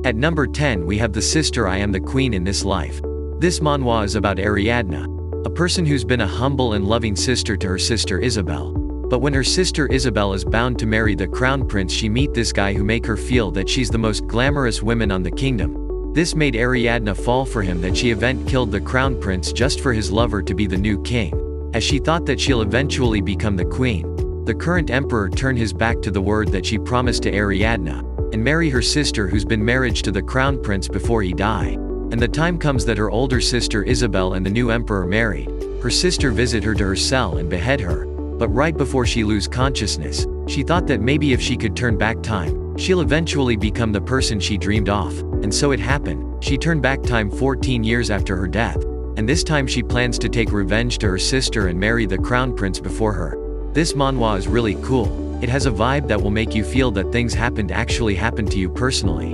At number 10 we have the sister I am the queen in this life. This manhwa is about Ariadne, a person who's been a humble and loving sister to her sister Isabel. But when her sister Isabel is bound to marry the crown prince, she meet this guy who make her feel that she's the most glamorous woman on the kingdom. This made Ariadne fall for him that she event killed the crown prince just for his lover to be the new king, as she thought that she'll eventually become the queen. The current emperor turned his back to the word that she promised to Ariadne, and marry her sister who's been married to the crown prince before he die. And the time comes that her older sister Isabel and the new emperor married. Her sister visit her to her cell and behead her. But right before she lose consciousness, she thought that maybe if she could turn back time, she'll eventually become the person she dreamed of. And so it happened. She turned back time 14 years after her death. And this time she plans to take revenge to her sister and marry the crown prince before her. This manhwa is really cool. It has a vibe that will make you feel that things actually happened to you personally.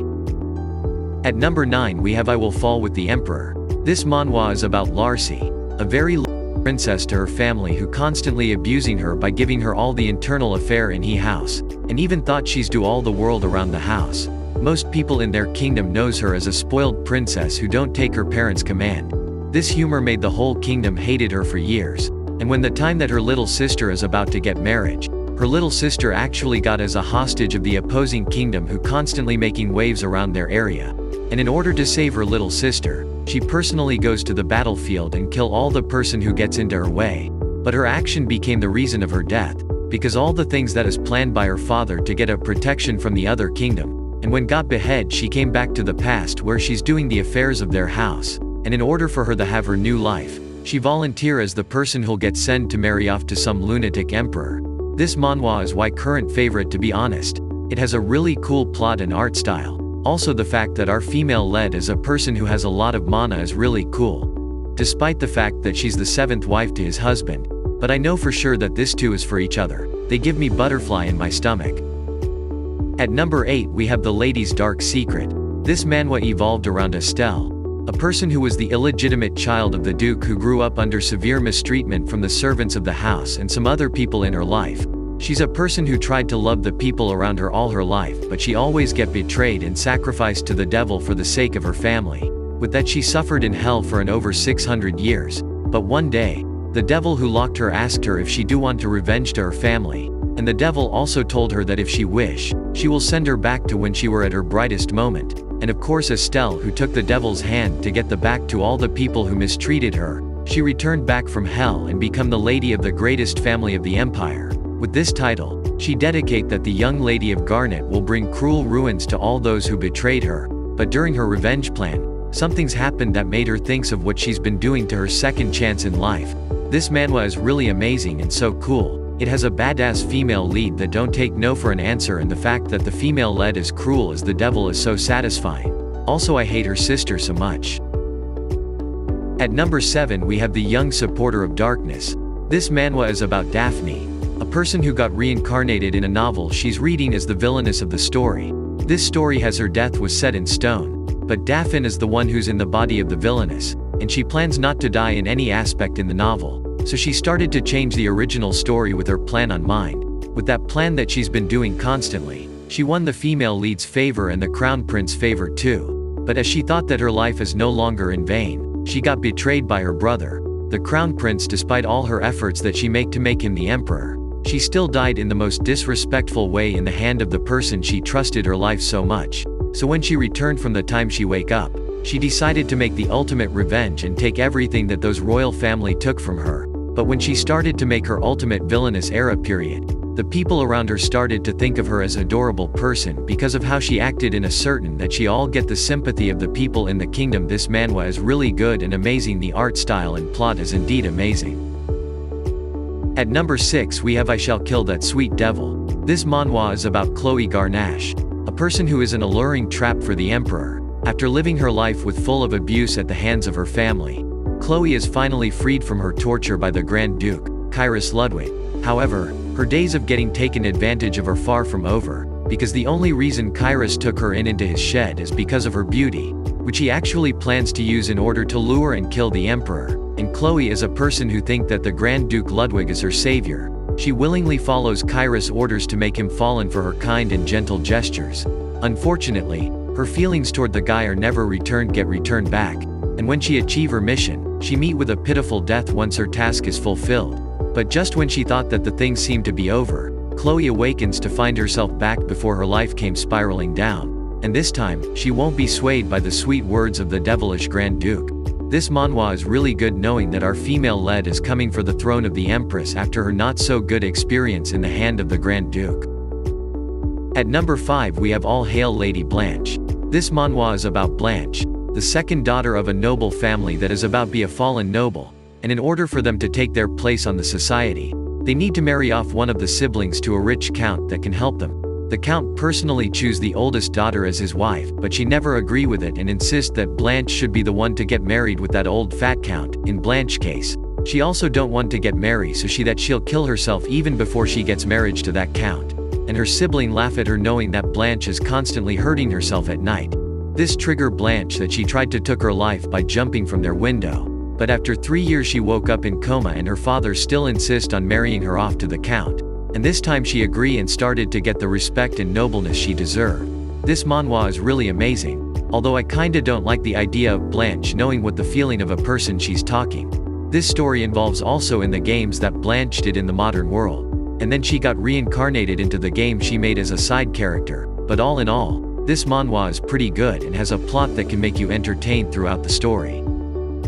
At number 9 we have I Will Fall with the Emperor. This manhwa is about Larcy, a very princess to her family who constantly abusing her by giving her all the internal affair in he house, and even thought she's do all the world around the house. Most people in their kingdom knows her as a spoiled princess who don't take her parents' command. This humor made the whole kingdom hated her for years. And when the time that her little sister is about to get married, her little sister actually got as a hostage of the opposing kingdom who constantly making waves around their area. And in order to save her little sister, she personally goes to the battlefield and kill all the person who gets into her way. But her action became the reason of her death, because all the things that is planned by her father to get a protection from the other kingdom. And when got beheaded she came back to the past where she's doing the affairs of their house. And in order for her to have her new life, she volunteer as the person who'll get sent to marry off to some lunatic emperor. This manhwa is my current favorite to be honest. It has a really cool plot and art style. Also the fact that our female lead as a person who has a lot of mana is really cool. Despite the fact that she's the 7th wife to his husband. But I know for sure that this two is for each other. They give me butterfly in my stomach. At number 8 we have The Lady's Dark Secret. This manhwa evolved around Estelle, a person who was the illegitimate child of the duke who grew up under severe mistreatment from the servants of the house and some other people in her life. She's a person who tried to love the people around her all her life, but she always get betrayed and sacrificed to the devil for the sake of her family. With that she suffered in hell for an over 600 years. But one day, the devil who locked her asked her if she do want to revenge to her family. And the devil also told her that if she wish, she will send her back to when she were at her brightest moment. And of course Estelle who took the devil's hand to get the back to all the people who mistreated her. She returned back from hell and become the lady of the greatest family of the empire. With this title, she dedicate that the young lady of Garnet will bring cruel ruins to all those who betrayed her. But during her revenge plan, something's happened that made her thinks of what she's been doing to her second chance in life. This manhwa is really amazing and so cool. It has a badass female lead that don't take no for an answer, and the fact that the female lead is cruel as the devil is so satisfying. Also I hate her sister so much. At number 7 we have The Young Supporter of Darkness. This manhwa is about Daphne, a person who got reincarnated in a novel she's reading as the villainess of the story. This story has her death was set in stone, but Daphne is the one who's in the body of the villainess, and she plans not to die in any aspect in the novel. So she started to change the original story with her plan on mind. With that plan that she's been doing constantly, she won the female lead's favor and the crown prince's favor too. But as she thought that her life is no longer in vain, she got betrayed by her brother, the crown prince. Despite all her efforts that she make to make him the emperor, she still died in the most disrespectful way in the hand of the person she trusted her life so much. So when she returned from the time she wake up, she decided to make the ultimate revenge and take everything that those royal family took from her. But when she started to make her ultimate villainous era period, the people around her started to think of her as adorable person because of how she acted in a certain that she all get the sympathy of the people in the kingdom. This manhwa is really good and amazing. The art style and plot is indeed amazing. At number 6 we have I Shall Kill That Sweet Devil. This manhwa is about Chloe Garnache, a person who is an alluring trap for the emperor. After living her life with full of abuse at the hands of her family, Chloe is finally freed from her torture by the Grand Duke, Kyrus Ludwig. However, her days of getting taken advantage of are far from over, because the only reason Kyrus took her into his shed is because of her beauty, which he actually plans to use in order to lure and kill the emperor. And Chloe is a person who think that the Grand Duke Ludwig is her savior. She willingly follows Kyrus' orders to make him fallen for her kind and gentle gestures. Unfortunately, Her feelings toward the guy are never get returned back. And when she achieve her mission, she meet with a pitiful death once her task is fulfilled. But just when she thought that the things seemed to be over, Chloe awakens to find herself back before her life came spiraling down. And this time, she won't be swayed by the sweet words of the devilish Grand Duke. This manhwa is really good, knowing that our female lead is coming for the throne of the Empress after her not so good experience in the hand of the Grand Duke. At number 5 we have All Hail Lady Blanche. This manhwa is about Blanche, the second daughter of a noble family that is about to be a fallen noble, and in order for them to take their place on the society, they need to marry off one of the siblings to a rich count that can help them. The count personally choose the oldest daughter as his wife, but she never agree with it and insist that Blanche should be the one to get married with that old fat count. In Blanche's case, she also don't want to get married, so she'll kill herself even before she gets married to that count. And her sibling laugh at her knowing that Blanche is constantly hurting herself at night. This trigger Blanche that she tried to took her life by jumping from their window. But after 3 years she woke up in coma and her father still insist on marrying her off to the count. And this time she agree and started to get the respect and nobleness she deserved. This manhwa is really amazing, although I kinda don't like the idea of Blanche knowing what the feeling of a person she's talking. This story involves also in the games that Blanche did in the modern world. And then she got reincarnated into the game she made as a side character. But all in all, this manhwa is pretty good and has a plot that can make you entertained throughout the story.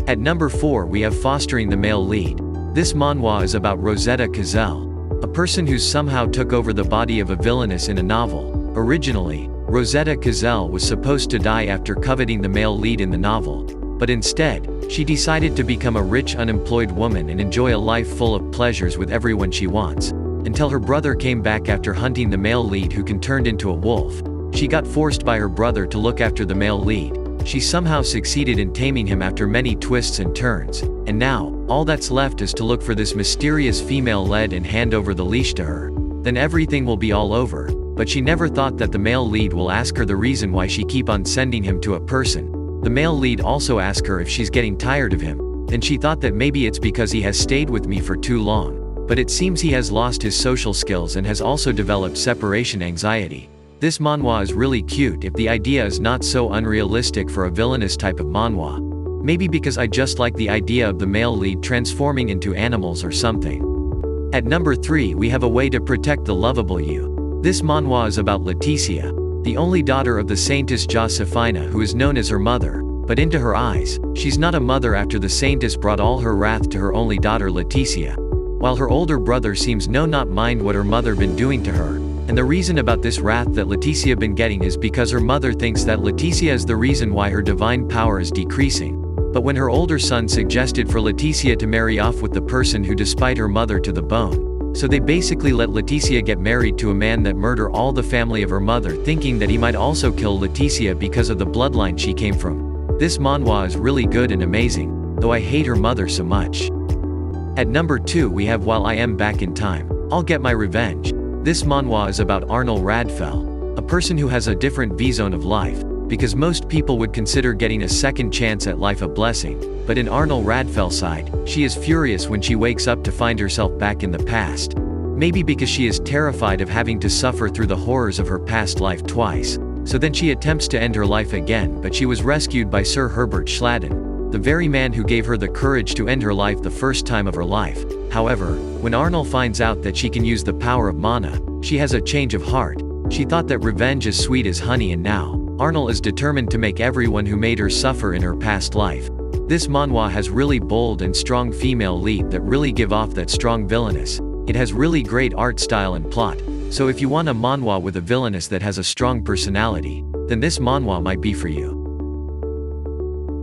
At number 4 we have Fostering the Male Lead. This manhwa is about Rosetta Cazelle, a person who somehow took over the body of a villainess in a novel. Originally, Rosetta Cazelle was supposed to die after coveting the male lead in the novel. But instead, she decided to become a rich unemployed woman and enjoy a life full of pleasures with everyone she wants. Until her brother came back after hunting the male lead, who can turned into a wolf. She got forced by her brother to look after the male lead. She somehow succeeded in taming him after many twists and turns. And now, all that's left is to look for this mysterious female lead and hand over the leash to her. Then everything will be all over. But she never thought that the male lead will ask her the reason why she keep on sending him to a person. The male lead also ask her if she's getting tired of him. Then she thought that maybe it's because he has stayed with me for too long. But it seems he has lost his social skills and has also developed separation anxiety. This manhwa is really cute if the idea is not so unrealistic for a villainous type of manhwa. Maybe because I just like the idea of the male lead transforming into animals or something. At number 3 we have A Way to Protect the Lovable You. This manhwa is about Leticia, the only daughter of the saintess Josefina, who is known as her mother. But into her eyes, she's not a mother after the saintess brought all her wrath to her only daughter Leticia. While her older brother seems not mind what her mother been doing to her. And the reason about this wrath that Leticia been getting is because her mother thinks that Leticia is the reason why her divine power is decreasing. But when her older son suggested for Leticia to marry off with the person who despite her mother to the bone. So they basically let Leticia get married to a man that murder all the family of her mother, thinking that he might also kill Leticia because of the bloodline she came from. This manhwa is really good and amazing, though I hate her mother so much. At number 2 we have While I Am Back in Time, I'll Get My Revenge. This manhwa is about Arnold Radfell, a person who has a different vision of life, because most people would consider getting a second chance at life a blessing. But in Arnold Radfell's side, she is furious when she wakes up to find herself back in the past. Maybe because she is terrified of having to suffer through the horrors of her past life twice. So then she attempts to end her life again, but she was rescued by Sir Herbert Schladen, the very man who gave her the courage to end her life the first time of her life. However, when Arnold finds out that she can use the power of mana, she has a change of heart. She thought that revenge is sweet as honey, and now, Arnold is determined to make everyone who made her suffer in her past life. This manhwa has really bold and strong female lead that really give off that strong villainous. It has really great art style and plot. So if you want a manhwa with a villainess that has a strong personality, then this manhwa might be for you.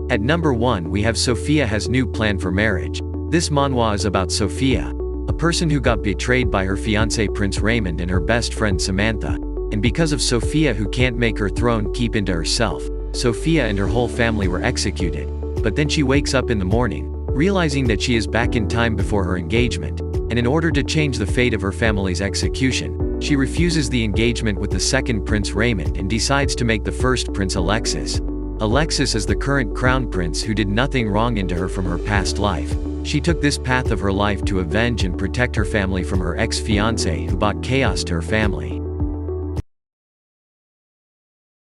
At number 1 we have Sophia Has New Plan for Marriage. This manhwa is about Sophia, a person who got betrayed by her fiancé Prince Raymond and her best friend Samantha. And because of Sophia who can't make her throne keep into herself, Sophia and her whole family were executed. But then she wakes up in the morning, realizing that she is back in time before her engagement. And in order to change the fate of her family's execution, she refuses the engagement with the second Prince Raymond and decides to make the first Prince Alexis. Alexis is the current crown prince who did nothing wrong into her from her past life. She took this path of her life to avenge and protect her family from her ex-fiancé who brought chaos to her family.